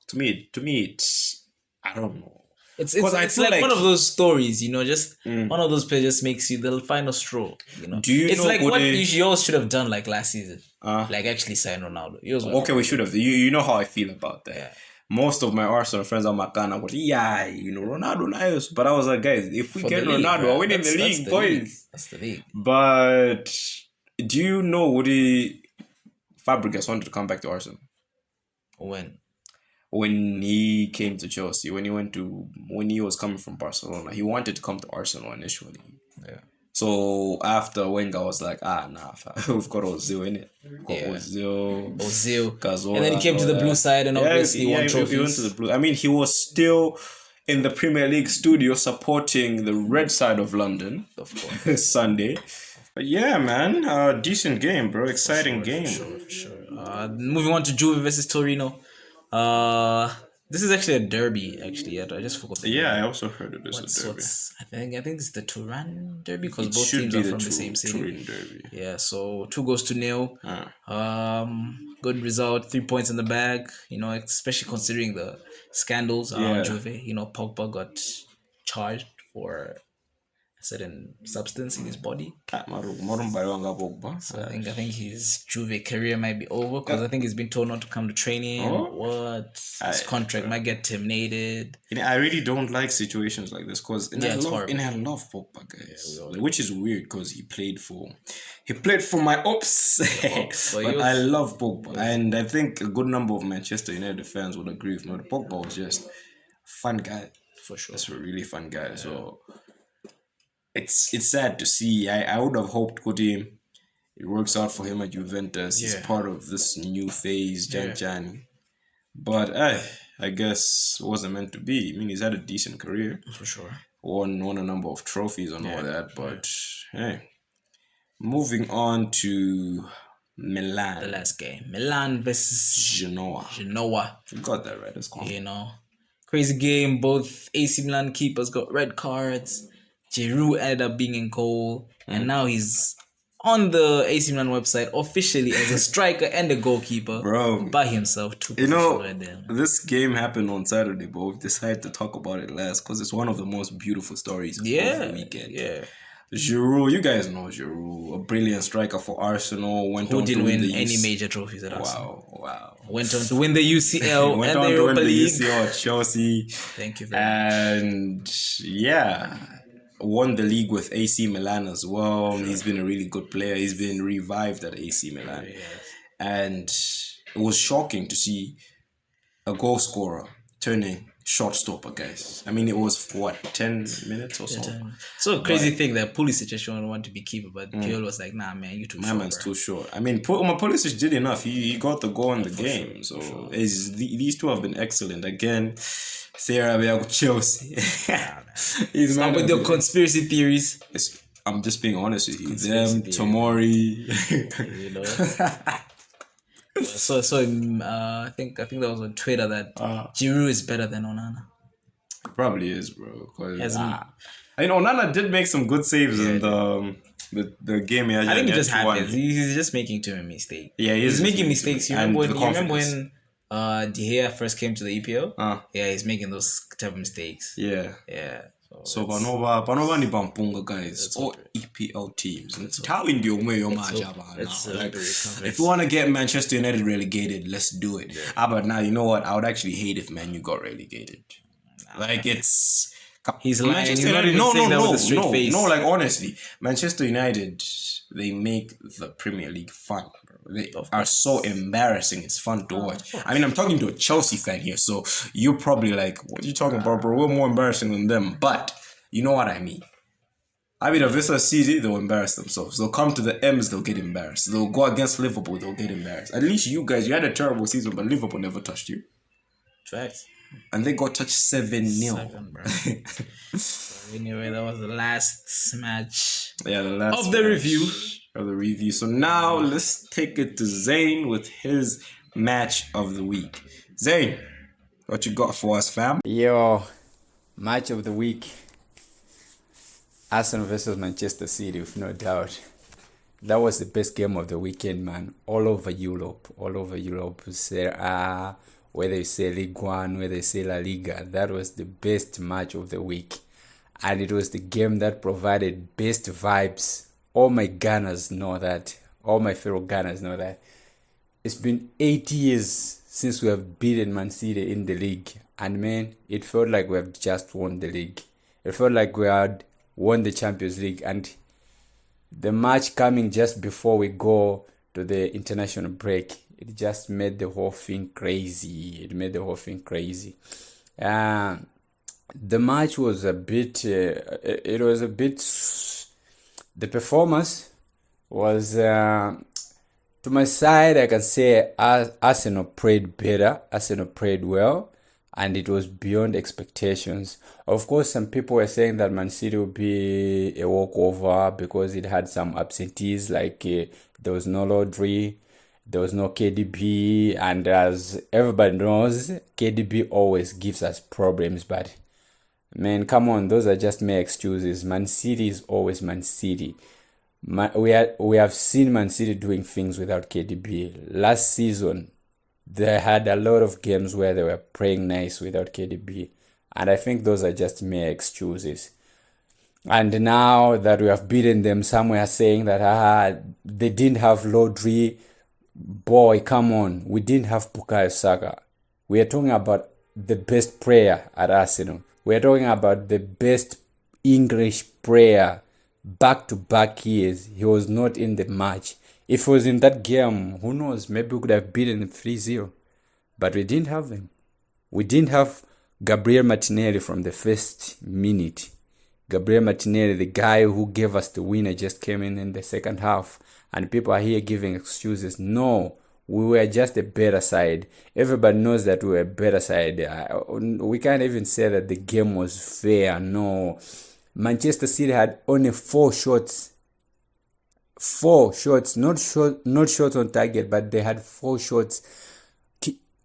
To me, it's I don't know. It's like one of those stories, just one of those players just makes you the final straw. Do you it's know like what you should have done like last season. Like actually sign Ronaldo. Okay, we should have. You know how I feel about that. Yeah. Most of my Arsenal friends are Makana, but Ronaldo nice. But I was like, guys, if we get Ronaldo, we're winning the league, boys. That's the league. But do you know Woody Fabregas wanted to come back to Arsenal? When he came to Chelsea, when he was coming from Barcelona, he wanted to come to Arsenal initially. Yeah. So after Wenger was like, we've got Ozil in it. Ozil. And then he came to the blue side and obviously won trophies. He went to the blue. I mean, he was still in the Premier League studio supporting the red side of London, of course, Sunday. But yeah, man, decent game, bro. Exciting game. For sure. Moving on to Juve versus Torino. This is actually a derby. Actually, I just forgot. I also heard it is a derby. I think it's the Turin derby because both teams are from the same city. Turin derby. Yeah, so 2-0. Good result. 3 points in the bag. Especially considering the scandals around Juve. Pogba got charged for a certain substance in his body. So I think his Juve career might be over because I think he's been told not to come to training. His contract might get terminated. I really don't like situations like this because I love Pogba, guys. Which is weird because he played for my ops. But I love Pogba, and I think a good number of Manchester United fans would agree with me. Pogba was just a fun guy. For sure. That's a really fun guy. Yeah. So it's sad to see. I would have hoped it works out for him at Juventus. He's part of this new phase, Jan. But I guess it wasn't meant to be. I mean, he's had a decent career. For sure. Won a number of trophies and all that. But hey, moving on to Milan. The last game. Milan versus Genoa. You got that right. That's cool. Crazy game. Both AC Milan keepers got red cards. Giroud ended up being in goal, and now he's on the AC Milan website officially as a striker and a goalkeeper, bro, by himself. This game happened on Saturday, but we've decided to talk about it last because it's one of the most beautiful stories of the weekend. Yeah. Giroud, you guys know Giroud, a brilliant striker for Arsenal. Who didn't win any major trophies at Arsenal. Wow. Went on to win the UCL went and on the to win Europa the League. UCL at Chelsea. Thank you very much. Won the league with AC Milan as well. Sure. He's been a really good player. He's been revived at AC Milan. And it was shocking to see a goal scorer turning short stopper, guys. I mean, it was for 10 minutes or so. So crazy thing that Pulisic actually wanted to be keeper, but Puyol was like, nah, man, you too short. My man's too short. I mean, Pulisic did enough. He got the goal in the game. So these two have been excellent. Again, Chelsea. Stop with your conspiracy theories. I'm just being honest with you. Them, Tomori. I think that was on Twitter that Giroud is better than Onana. Probably is, bro. Onana did make some good saves in the game. I think it just happens. He's just making too many mistakes. Yeah, he's making mistakes. You remember when De Gea first came to the EPL? He's making those type of mistakes. Yeah. So So Panova ni Bampunga guys, all EPL teams. It's how in the like if you want to get Manchester United relegated, let's do it. But now you know what? I would actually hate if Man U got relegated. Like it's he's lying. Manchester United, no. Like honestly, Manchester United, they make the Premier League fun. They are so embarrassing. It's fun to watch. I mean, I'm talking to a Chelsea fan here, so you're probably like, what are you talking about, bro? We're more embarrassing than them. But you know what I mean. I mean, if it's a City, they'll embarrass themselves. They'll come to the M's, they'll get embarrassed. They'll go against Liverpool, they'll get embarrassed. At least you guys, you had a terrible season, but Liverpool never touched you. Facts. And they got touched 7-0. So anyway, that was the last match of the review. So now let's take it to Zane with his match of the week. Zane, what you got for us, fam? Yo, match of the week. Arsenal versus Manchester City, with no doubt. That was the best game of the weekend, man. All over Europe. Whether you say Ligue 1, whether you say La Liga, that was the best match of the week. And it was the game that provided best vibes. All my Gunners know that. All my fellow Gunners know that. It's been 8 years since we have beaten Man City in the league. And man, it felt like we have just won the league. It felt like we had won the Champions League. And the match coming just before we go to the international break, it just made the whole thing crazy. The match was a bit, the performance was, to my side, I can say Arsenal played better. Arsenal played well, and it was beyond expectations. Of course, some people were saying that Man City would be a walkover because it had some absentees, like there was no Rodri, there was no KDB, and as everybody knows, KDB always gives us problems. But man, come on, those are just mere excuses. Man City is always Man City. We have seen Man City doing things without KDB. Last season, they had a lot of games where they were playing nice without KDB. And I think those are just mere excuses. And now that we have beaten them, some were saying that they didn't have Rodri. Boy, come on. We didn't have Bukayo Saka. We are talking about the best player at Arsenal. We are talking about the best English player back-to-back years. He was not in the match. If he was in that game, who knows? Maybe we could have beaten him 3-0. But we didn't have him. We didn't have Gabriel Martinelli from the first minute. Gabriel Martinelli, the guy who gave us the winner, just came in the second half. And people are here giving excuses. No, we were just a better side. Everybody knows that we were a better side. We can't even say that the game was fair. No. Manchester City had only 4 shots. 4 shots. Not shots on target, but they had 4 shots.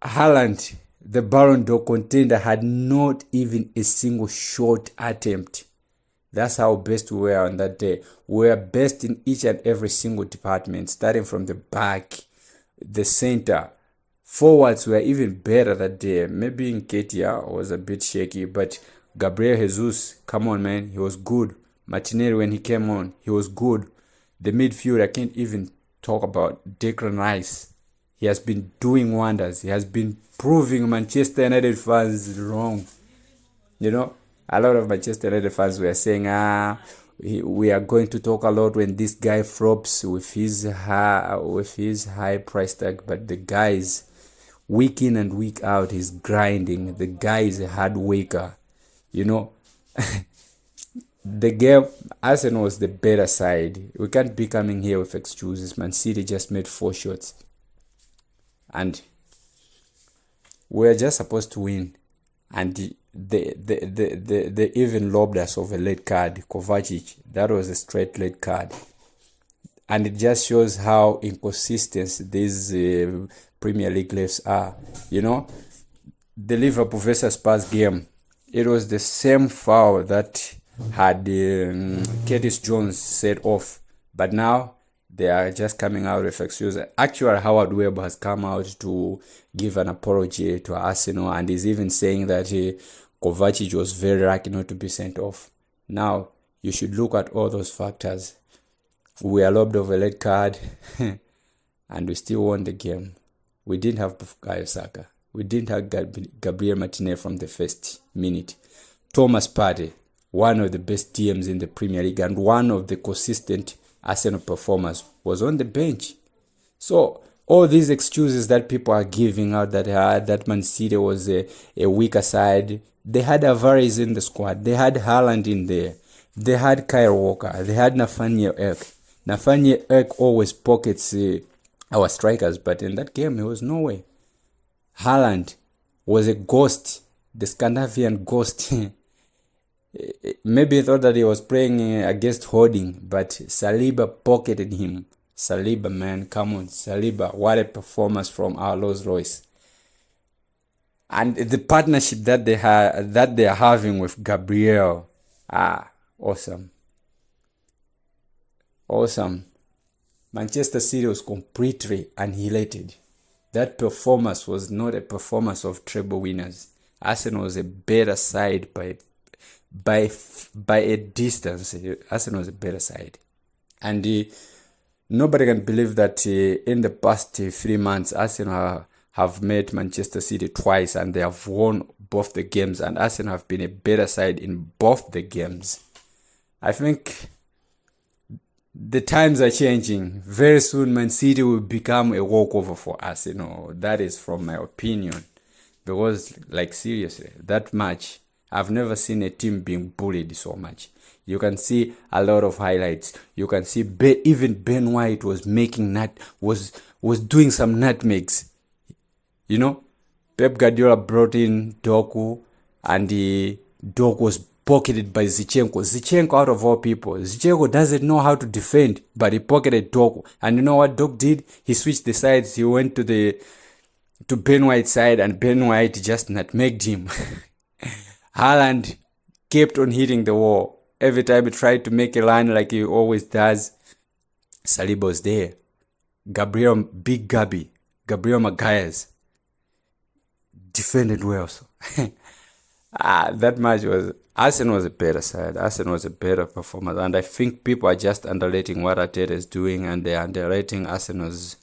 Haaland, the Ballon d'Or contender, had not even a single shot attempt. That's how best we were on that day. We were best in each and every single department, starting from the back, the center. Forwards were even better that day. Maybe Nketiah was a bit shaky, but Gabriel Jesus, come on, man, he was good. Martinelli, when he came on, he was good. The midfield, I can't even talk about Declan Rice. He has been doing wonders. He has been proving Manchester United fans wrong. You know, a lot of Manchester United fans were saying, we are going to talk a lot when this guy flops with his high price tag. But the guy is week in and week out, he's grinding. The guy is a hard worker. You know, the game, Arsenal was the better side. We can't be coming here with excuses. Man City just made 4 shots. And we're just supposed to win. And they even lobbed us of a red card. Kovacic, that was a straight red card. And it just shows how inconsistent these Premier League refs are. You know, the Liverpool versus Spurs game, it was the same foul that had Curtis Jones set off. But now they are just coming out with excuses. Actually, Howard Webb has come out to give an apology to Arsenal, and is even saying that Kovacic was very lucky not to be sent off. Now, you should look at all those factors. We are robbed of a red card and we still won the game. We didn't have Bukayo Saka. We didn't have Gabriel Martinez from the first minute. Thomas Partey, one of the best DMs in the Premier League and one of the consistent Arsenal performers, was on the bench. So all these excuses that people are giving out that Man City was a weaker side, they had Alvarez in the squad, they had Haaland in there, they had Kyle Walker, they had Nathaniel Ek. Nathaniel Ek always pockets our strikers, but in that game he was nowhere. Haaland was a ghost, the Scandinavian ghost. Maybe he thought that he was playing against Holding, but Saliba pocketed him. Saliba, man, come on, Saliba, what a performance from our Rolls Royce. And the partnership that they are having with Gabriel, awesome. Manchester City was completely annihilated. That performance was not a performance of treble winners. Arsenal was a better side by a distance. Arsenal was a better side, and nobody can believe that in the past 3 months Arsenal have met Manchester City twice and they have won both the games, and Arsenal have been a better side in both the games. I think the times are changing. Very soon Man City will become a walkover for Arsenal. That is from my opinion, because seriously, that match, I've never seen a team being bullied so much. You can see a lot of highlights. You can see even Ben White was was doing some nutmegs. Pep Guardiola brought in Doku, and Doku was pocketed by Zinchenko. Zinchenko, out of all people, Zinchenko doesn't know how to defend, but he pocketed Doku. And you know what Doku did? He switched the sides. He went to Ben White's side, and Ben White just nutmegged him. Haaland kept on hitting the wall. Every time he tried to make a line like he always does, Saliba was there. Gabriel Magalhaes defended well. So. That match Arsenal was a better side. Arsenal was a better performance. And I think people are just underrating what Arteta is doing, and they're underrating Arsenal's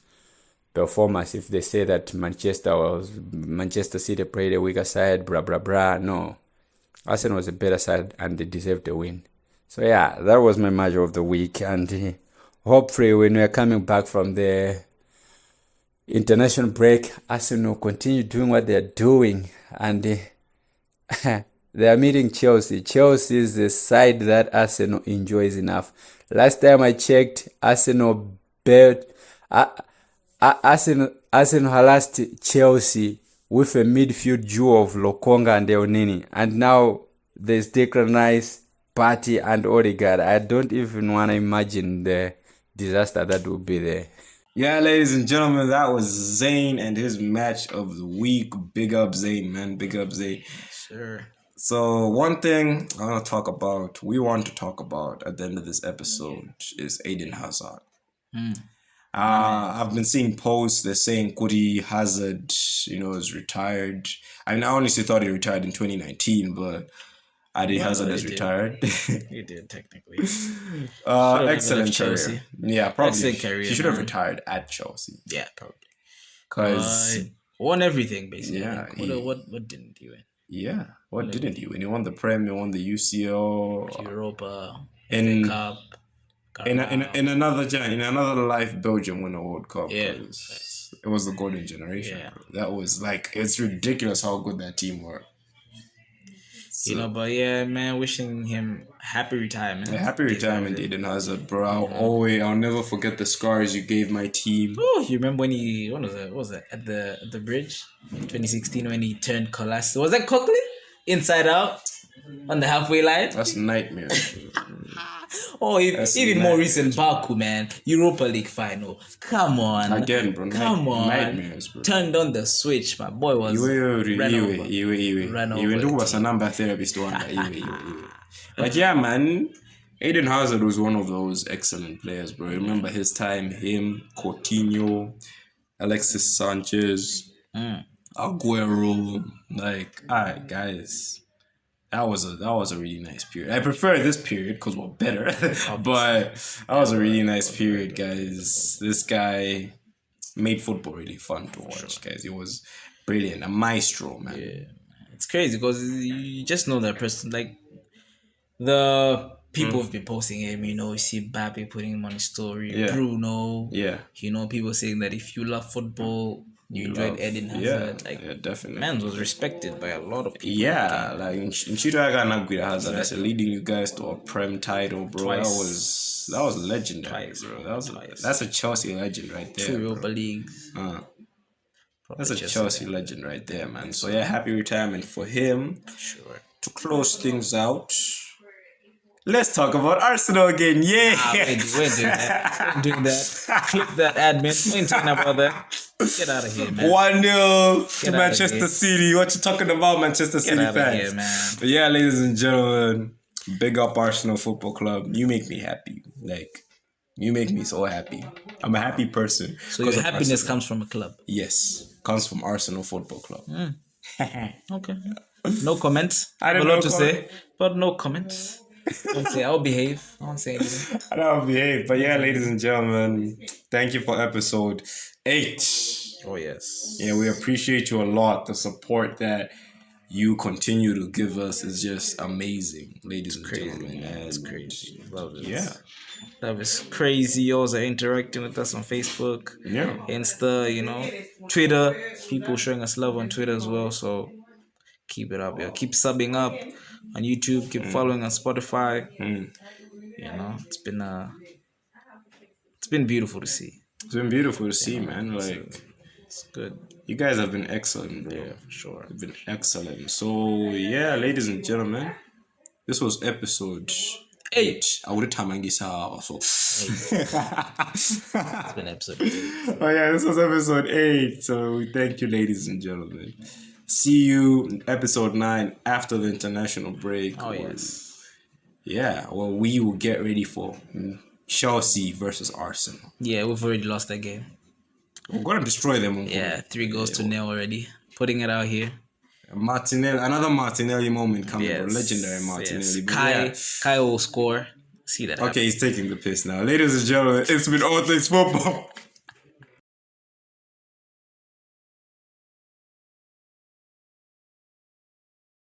performance if they say that Manchester City played a weaker side, blah, blah, blah. No. Arsenal was a better side and they deserved a win. So yeah, that was my match of the week, and hopefully when we're coming back from the international break, Arsenal continue doing what they're doing, and they are meeting Chelsea. Chelsea is the side that Arsenal enjoys enough. Last time I checked, Arsenal harassed Chelsea with a midfield duo of Lokonga and Elneny, and now there's Declan Rice, Partey, and Odegaard. I don't even want to imagine the disaster that will be there. Yeah, ladies and gentlemen, that was Zayn and his match of the week. Big up Zayn, man. Big up Zayn. Sure. So one thing we want to talk about at the end of this episode is Eden Hazard. I've been seeing posts, they're saying Kuti Hazard, is retired. I mean, I honestly thought he retired in 2019, but Eden Hazard is retired. He did, technically. Excellent career. Yeah, probably. Excellent career. He should have retired at Chelsea. Yeah, probably. Because won everything, basically. Yeah. What didn't he win? Yeah. What didn't he win? He won the Prem, he won the UCL. Europa, in Cup. In another life, Belgium won a World Cup. Yeah. It was the golden generation. Yeah. That was it's ridiculous how good that team were. So, but yeah, man, wishing him happy retirement. Yeah, happy retirement, Eden Hazard, bro. I'll never forget the scars you gave my team. Oh, you remember when what was it? At the bridge? 2016 when he turned Colas. Was that Coquelin? Inside out? On the halfway line? That's nightmare. Even more recent, Baku, man. Europa League final. Come on. Again, bro. Come on. Nightmares, bro. Turned on the switch. My boy was ran over. Was a number therapist one. But yeah, man. Eden Hazard was one of those excellent players, bro. Remember his time, him, Coutinho, Alexis Sanchez, Aguero. Alright, guys. That was a really nice period. I prefer this period because we're better, but that was a really nice period, guys. This guy made football really fun to watch, guys. It was brilliant, a maestro, man. Yeah, it's crazy because you just know that person. Like the people have been posting him. You see Mbappe putting him on his story. Yeah. Bruno. Yeah. People saying that if you love football, you enjoyed Eden Hazard. Yeah, definitely. Man was respected by a lot of people. Yeah, like Nchiraga Nagwira Hazard, that's leading you guys to a Prem title, bro. Twice. That was legendary, Twice, bro. bro. That's a Chelsea legend right there. 2 bro. Europa Leagues. That's a Chelsea legend right there, man. So yeah, happy retirement for him. Sure. To close things out, let's talk about Arsenal again. Yeah. We're doing that. Click that, admin. We ain't talking about that. Get out of here, man. 1-0 to Get outta Manchester here. City. What you talking about, Manchester City Get out of fans? here, man. But yeah, ladies and gentlemen, big up Arsenal Football Club. You make me happy. Like, you make me so happy. I'm a happy person. So 'cause your of happiness Arsenal. comes from a club. Yes, comes from Arsenal Football Club. Okay. No comments. I I have a don't lot know to comment. say, but no comments. Don't say I'll behave. I won't say anything. I don't behave. But yeah, ladies and gentlemen, thank you for episode 8. Oh yes. Yeah, we appreciate you a lot. The support that you continue to give us is just amazing, ladies and gentlemen. Man, And it's crazy. Love it. yeah, Love is crazy. You also interacting with us on Facebook, yeah. Insta, Twitter. People showing us love on Twitter as well. So keep it up, yo. Keep subbing up on YouTube. Keep following on Spotify. It's been beautiful to see. It's been beautiful to see, man. Like, It's good. you guys have been excellent, bro. Yeah, for sure. You've been excellent. So yeah, ladies and gentlemen, this was episode 8. I would have so. It's been episode 8. Oh yeah, this was episode 8. So we thank you, ladies and gentlemen. See you in episode 9 after the international break. Oh yes. Yeah, well, we will get ready for Chelsea versus Arsenal. Yeah, we've already lost that game. We're gonna destroy them. Yeah, 3 goals to 0 already. Putting it out here. Martinelli, another Martinelli moment coming, bro. Yes. Legendary Martinelli. Yes. But Kai will score. See that. okay, he's taking the piss now. Ladies and gentlemen, it's been All Things Football.